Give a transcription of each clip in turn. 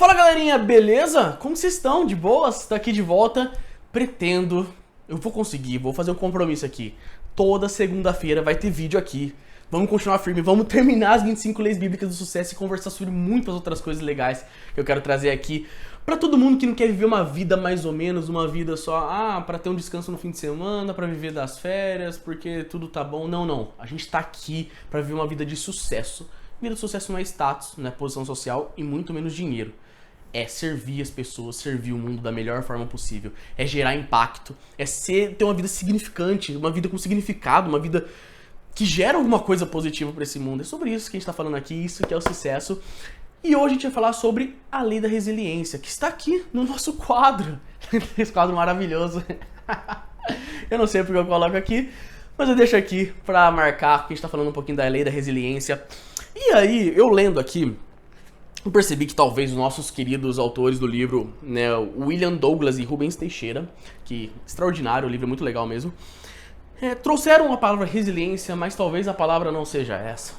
Fala galerinha, beleza? Como vocês estão? De boas? Tá aqui de volta. Eu vou conseguir, vou fazer um compromisso aqui. Toda segunda-feira vai ter vídeo aqui. Vamos continuar firme, vamos terminar as 25 leis bíblicas do sucesso e conversar sobre muitas outras coisas legais que eu quero trazer aqui pra todo mundo que não quer viver uma vida mais ou menos, uma vida só, pra ter um descanso no fim de semana, pra viver das férias, porque tudo tá bom. Não. A gente tá aqui pra viver uma vida de sucesso. Vida de sucesso não é status, não é posição social e muito menos dinheiro. É servir as pessoas, servir o mundo da melhor forma possível. É gerar impacto. É ter uma vida significante, uma vida com significado, uma vida que gera alguma coisa positiva para esse mundo. É sobre isso que a gente tá falando aqui, isso que é o sucesso. E hoje a gente vai falar sobre a lei da resiliência, que está aqui no nosso quadro. Esse quadro maravilhoso. Eu não sei porque eu coloco aqui, mas eu deixo aqui pra marcar, que a gente tá falando um pouquinho da lei da resiliência. E aí, eu lendo aqui, eu percebi que talvez os nossos queridos autores do livro, né, William Douglas e Rubens Teixeira, que extraordinário, o livro é muito legal mesmo, trouxeram a palavra resiliência, mas talvez a palavra não seja essa.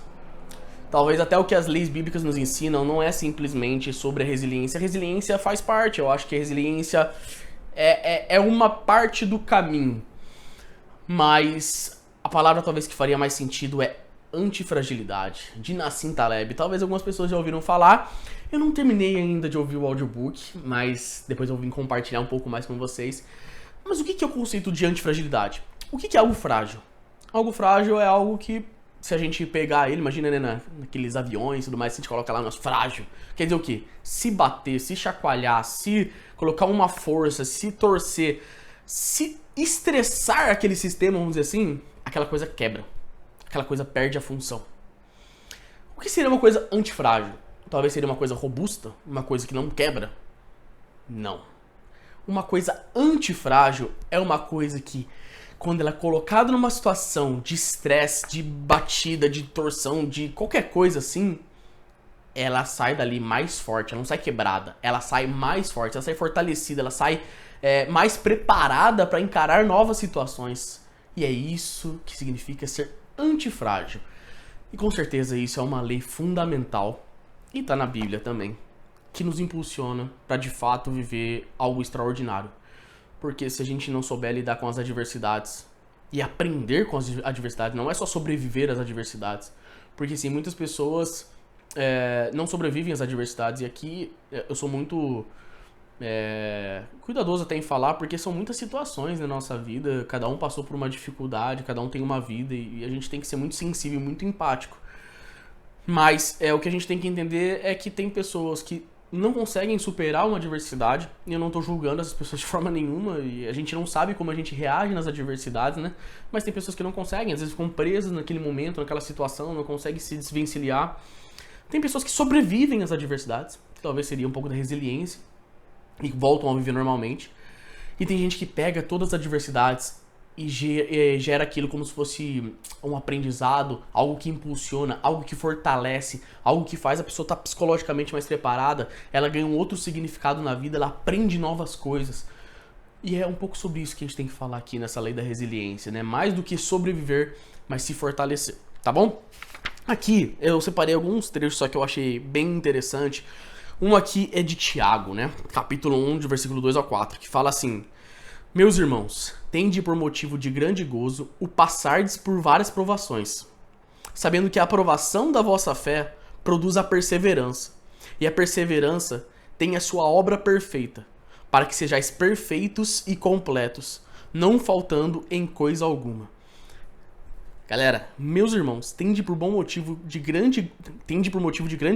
Talvez até o que as leis bíblicas nos ensinam não é simplesmente sobre a resiliência. A resiliência faz parte, eu acho que a resiliência é uma parte do caminho. Mas a palavra talvez que faria mais sentido é antifragilidade, de Nassim Taleb. Talvez algumas pessoas já ouviram falar. Eu não terminei ainda de ouvir o audiobook, mas depois eu vim compartilhar um pouco mais com vocês. Mas o que é o conceito de antifragilidade? O que é algo frágil? Algo frágil é algo que, se a gente pegar ele, imagina, né, naqueles aviões e tudo mais, se a gente coloca lá no frágil, quer dizer o quê? Se bater, se chacoalhar, se colocar uma força, se torcer, se estressar aquele sistema, vamos dizer assim, aquela coisa quebra. Aquela coisa perde a função. O que seria uma coisa antifrágil? Talvez seria uma coisa robusta, uma coisa que não quebra? Não. Uma coisa antifrágil é uma coisa que, quando ela é colocada numa situação de estresse, de batida, de torção, de qualquer coisa assim, ela sai dali mais forte, ela não sai quebrada, ela sai mais forte, ela sai fortalecida, ela sai mais preparada para encarar novas situações. E é isso que significa ser antifrágil. E com certeza isso é uma lei fundamental, e tá na Bíblia também, que nos impulsiona para de fato viver algo extraordinário. Porque se a gente não souber lidar com as adversidades e aprender com as adversidades, não é só sobreviver às adversidades, porque sim, muitas pessoas não sobrevivem às adversidades, e aqui eu sou muito cuidadoso até em falar, porque são muitas situações na nossa vida, cada um passou por uma dificuldade, cada um tem uma vida, e a gente tem que ser muito sensível, muito empático. Mas o que a gente tem que entender é que tem pessoas que não conseguem superar uma adversidade, e eu não tô julgando essas pessoas de forma nenhuma, e a gente não sabe como a gente reage nas adversidades, né? Mas tem pessoas que não conseguem, às vezes ficam presas naquele momento, naquela situação, não conseguem se desvencilhar. Tem pessoas que sobrevivem às adversidades, que talvez seria um pouco da resiliência, e voltam a viver normalmente. E tem gente que pega todas as adversidades e gera aquilo como se fosse um aprendizado, algo que impulsiona, algo que fortalece, algo que faz a pessoa estar psicologicamente mais preparada, ela ganha um outro significado na vida, ela aprende novas coisas. E é um pouco sobre isso que a gente tem que falar aqui nessa lei da resiliência, né? Mais do que sobreviver, mas se fortalecer, tá bom? Aqui eu separei alguns trechos só que eu achei bem interessante. Um aqui é de Tiago, né? Capítulo 1, de versículo 2 ao 4, que fala assim: Meus irmãos, tende por motivo de grande gozo o passardes por várias provações, sabendo que a aprovação da vossa fé produz a perseverança, e a perseverança tem a sua obra perfeita, para que sejais perfeitos e completos, não faltando em coisa alguma. Galera, meus irmãos, tende por motivo de grande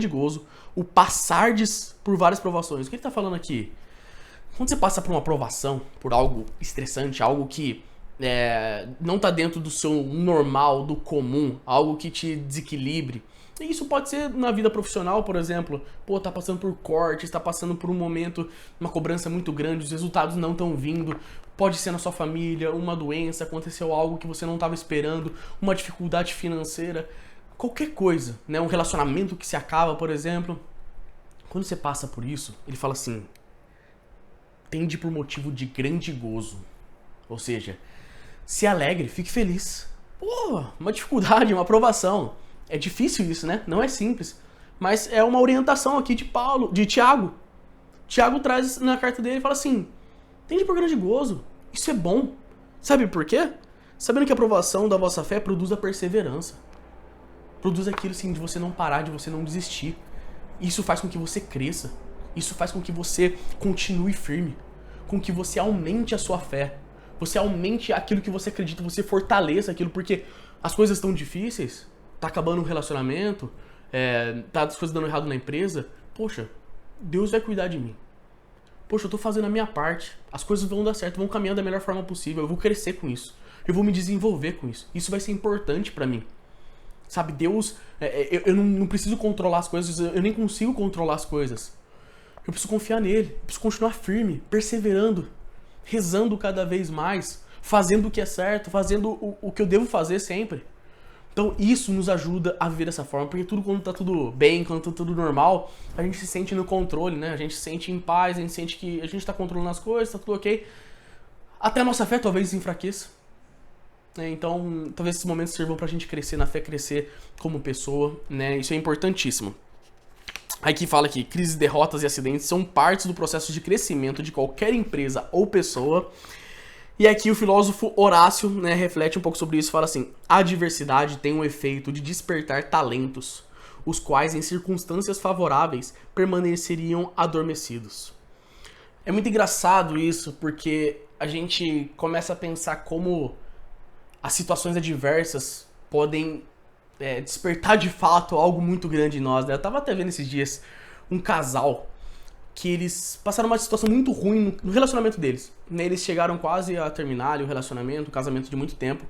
gozo o passardes por várias provações. O que ele está falando aqui? Quando você passa por uma provação, por algo estressante, algo que não está dentro do seu normal, do comum, algo que te desequilibre. E isso pode ser na vida profissional, por exemplo. Pô, tá passando por cortes, tá passando por um momento, uma cobrança muito grande, os resultados não estão vindo. Pode ser na sua família, uma doença, aconteceu algo que você não estava esperando, uma dificuldade financeira, qualquer coisa, né? Um relacionamento que se acaba, por exemplo. Quando você passa por isso, ele fala assim: tende por motivo de grande gozo. Ou seja, se alegre, fique feliz. Pô, uma dificuldade, uma provação. É difícil isso, né? Não é simples. Mas é uma orientação aqui de Tiago. Tiago traz na carta dele e fala assim, tende por grande gozo, isso é bom. Sabe por quê? Sabendo que a aprovação da vossa fé produz a perseverança. Produz aquilo assim de você não parar, de você não desistir. Isso faz com que você cresça. Isso faz com que você continue firme. Com que você aumente a sua fé. Você aumente aquilo que você acredita, você fortaleça aquilo, porque as coisas estão difíceis, tá acabando um relacionamento, tá as coisas dando errado na empresa. Poxa, Deus vai cuidar de mim. Poxa, eu tô fazendo a minha parte. As coisas vão dar certo, vão caminhar da melhor forma possível. Eu vou crescer com isso. Eu vou me desenvolver com isso. Isso vai ser importante pra mim. Sabe, Deus... eu não preciso controlar as coisas, eu nem consigo controlar as coisas. Eu preciso confiar nele. Eu preciso continuar firme, perseverando, rezando cada vez mais, fazendo o que é certo, fazendo o que eu devo fazer sempre. Então isso nos ajuda a viver dessa forma, porque quando tá tudo bem, quando tá tudo normal, a gente se sente no controle, né? A gente se sente em paz, a gente sente que a gente tá controlando as coisas, tá tudo ok. Até a nossa fé talvez enfraqueça. Então, talvez esses momentos sirvam pra gente crescer na fé, crescer como pessoa, né? Isso é importantíssimo. Aqui fala que crises, derrotas e acidentes são partes do processo de crescimento de qualquer empresa ou pessoa. E aqui o filósofo Horácio, né, reflete um pouco sobre isso e fala assim: a adversidade tem um efeito de despertar talentos, os quais em circunstâncias favoráveis permaneceriam adormecidos. É muito engraçado isso, porque a gente começa a pensar como as situações adversas podem despertar de fato algo muito grande em nós, né? Eu tava até vendo esses dias um casal que eles passaram uma situação muito ruim no relacionamento deles. Né? Eles chegaram quase a terminar o relacionamento, um casamento de muito tempo.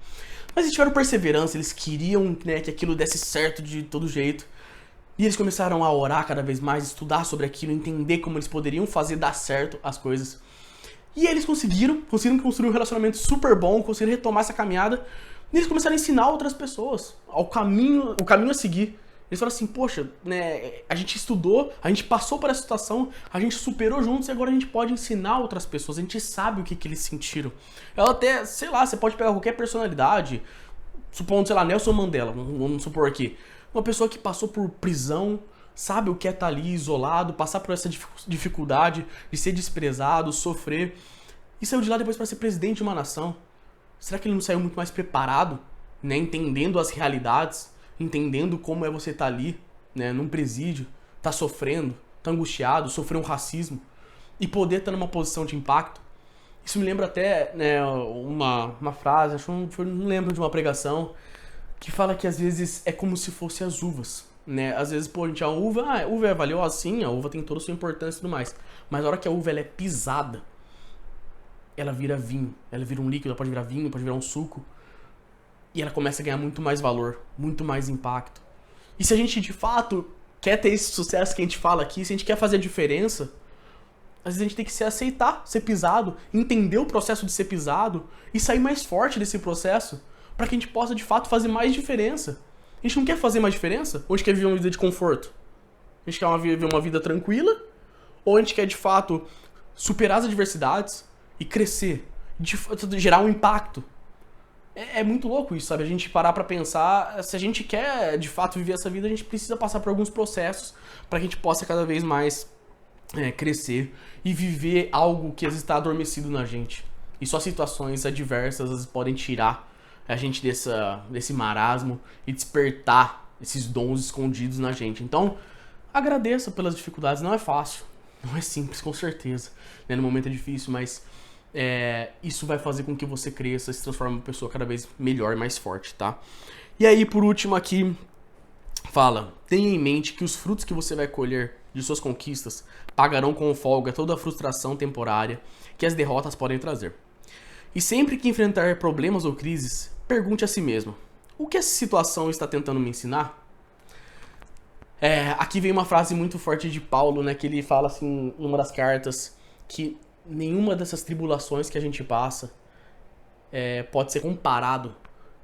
Mas eles tiveram perseverança, eles queriam, né, que aquilo desse certo de todo jeito. E eles começaram a orar cada vez mais, estudar sobre aquilo, entender como eles poderiam fazer dar certo as coisas. E eles conseguiram construir um relacionamento super bom, conseguiram retomar essa caminhada. E eles começaram a ensinar outras pessoas o caminho a seguir. Eles falaram assim, poxa, né, a gente estudou, a gente passou por essa situação, a gente superou juntos e agora a gente pode ensinar outras pessoas, a gente sabe o que eles sentiram. Ela até, sei lá, você pode pegar qualquer personalidade, supondo, sei lá, Nelson Mandela, vamos supor aqui, uma pessoa que passou por prisão, sabe o que é estar ali isolado, passar por essa dificuldade de ser desprezado, sofrer, e saiu de lá depois para ser presidente de uma nação. Será que ele não saiu muito mais preparado, né, entendendo as realidades, entendendo como é você estar ali, né, num presídio, tá sofrendo, tá angustiado, sofrer um racismo e poder estar numa posição de impacto? Isso me lembra até, né, uma frase, não lembro de uma pregação, que fala que às vezes é como se fosse as uvas, né? Às vezes, pô, a gente, a uva é valiosa, sim, a uva tem toda a sua importância e tudo mais, mas na hora que a uva ela é pisada, ela vira vinho, ela vira um líquido, ela pode virar vinho, pode virar um suco, e ela começa a ganhar muito mais valor, muito mais impacto. E se a gente de fato quer ter esse sucesso que a gente fala aqui, se a gente quer fazer a diferença, às vezes a gente tem que se aceitar, ser pisado, entender o processo de ser pisado e sair mais forte desse processo para que a gente possa de fato fazer mais diferença. A gente não quer fazer mais diferença? Ou a gente quer viver uma vida de conforto? A gente quer viver uma vida tranquila? Ou a gente quer de fato superar as adversidades e crescer, gerar um impacto? É muito louco isso, sabe? A gente parar pra pensar, se a gente quer de fato viver essa vida, a gente precisa passar por alguns processos pra que a gente possa cada vez mais crescer e viver algo que às vezes está adormecido na gente. E só situações adversas às vezes podem tirar a gente desse marasmo e despertar esses dons escondidos na gente. Então, agradeça pelas dificuldades, não é fácil, não é simples, com certeza, né? No momento é difícil, mas isso vai fazer com que você cresça, se transforme em uma pessoa cada vez melhor e mais forte, tá? E aí, por último aqui, fala, tenha em mente que os frutos que você vai colher de suas conquistas pagarão com folga toda a frustração temporária que as derrotas podem trazer. E sempre que enfrentar problemas ou crises, pergunte a si mesmo, o que essa situação está tentando me ensinar? Aqui vem uma frase muito forte de Paulo, né, que ele fala assim, em uma das cartas, que nenhuma dessas tribulações que a gente passa pode ser comparado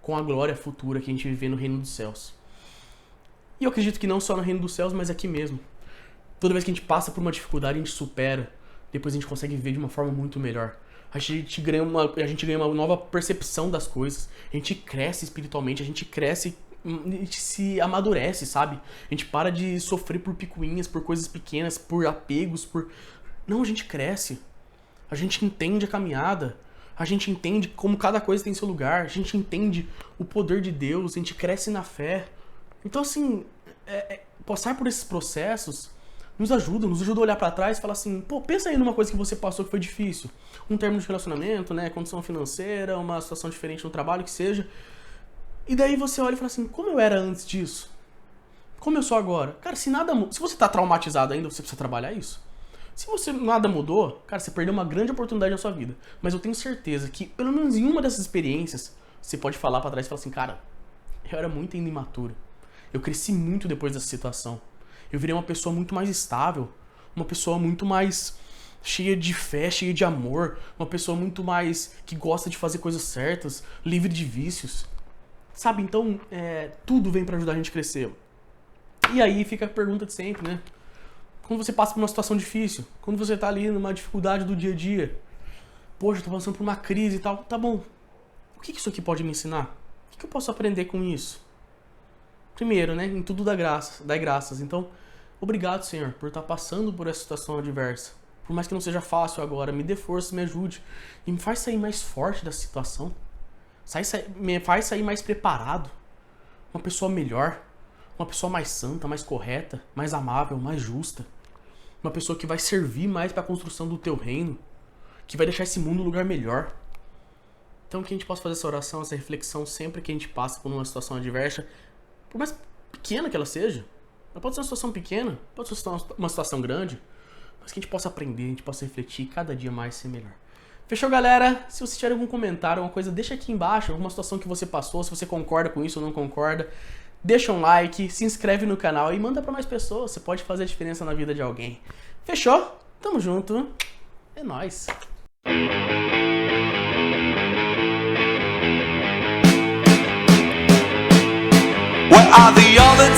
com a glória futura que a gente vive no reino dos céus. E eu acredito que não só no reino dos céus, mas aqui mesmo. Toda vez que a gente passa por uma dificuldade, a gente supera, depois a gente consegue viver de uma forma muito melhor. A gente ganha uma nova percepção das coisas, a gente cresce espiritualmente, a gente cresce, a gente se amadurece, sabe? A gente para de sofrer por picuinhas, por coisas pequenas, por apegos, por Não, a gente cresce. A gente entende a caminhada. A gente entende como cada coisa tem seu lugar. A gente entende o poder de Deus. A gente cresce na fé. Então, assim, passar por esses processos nos ajuda a olhar pra trás e falar assim, pô, pensa aí numa coisa que você passou que foi difícil. Um término de relacionamento, né, condição financeira, uma situação diferente no trabalho, que seja. E daí você olha e fala assim, como eu era antes disso? Como eu sou agora? Cara, se você tá traumatizado ainda, você precisa trabalhar isso. Se nada mudou, cara, você perdeu uma grande oportunidade na sua vida. Mas eu tenho certeza que, pelo menos em uma dessas experiências, você pode falar pra trás e falar assim, cara, eu era muito ainda imaturo. Eu cresci muito depois dessa situação. Eu virei uma pessoa muito mais estável, uma pessoa muito mais cheia de fé, cheia de amor, uma pessoa muito mais que gosta de fazer coisas certas, livre de vícios. Sabe, então, tudo vem pra ajudar a gente a crescer. E aí fica a pergunta de sempre, né? Quando você passa por uma situação difícil, quando você tá ali numa dificuldade do dia a dia, poxa, eu tô passando por uma crise e tal, tá bom. O que isso aqui pode me ensinar? O que eu posso aprender com isso? Primeiro, né, em tudo dá graças. Então, obrigado, Senhor, por estar passando por essa situação adversa. Por mais que não seja fácil agora, me dê força, me ajude. E me faz sair mais forte dessa situação. Me faz sair mais preparado. Uma pessoa melhor. Uma pessoa mais santa, mais correta, mais amável, mais justa. Uma pessoa que vai servir mais para a construção do teu reino. Que vai deixar esse mundo um lugar melhor. Então que a gente possa fazer essa oração, essa reflexão sempre que a gente passa por uma situação adversa. Por mais pequena que ela seja. Ela pode ser uma situação pequena, pode ser uma situação grande. Mas que a gente possa aprender, a gente possa refletir e cada dia mais ser melhor. Fechou, galera? Se você tiver algum comentário, alguma coisa, deixa aqui embaixo. Alguma situação que você passou, se você concorda com isso ou não concorda. Deixa um like, se inscreve no canal e manda pra mais pessoas. Você pode fazer a diferença na vida de alguém. Fechou? Tamo junto. É nóis. Where are the other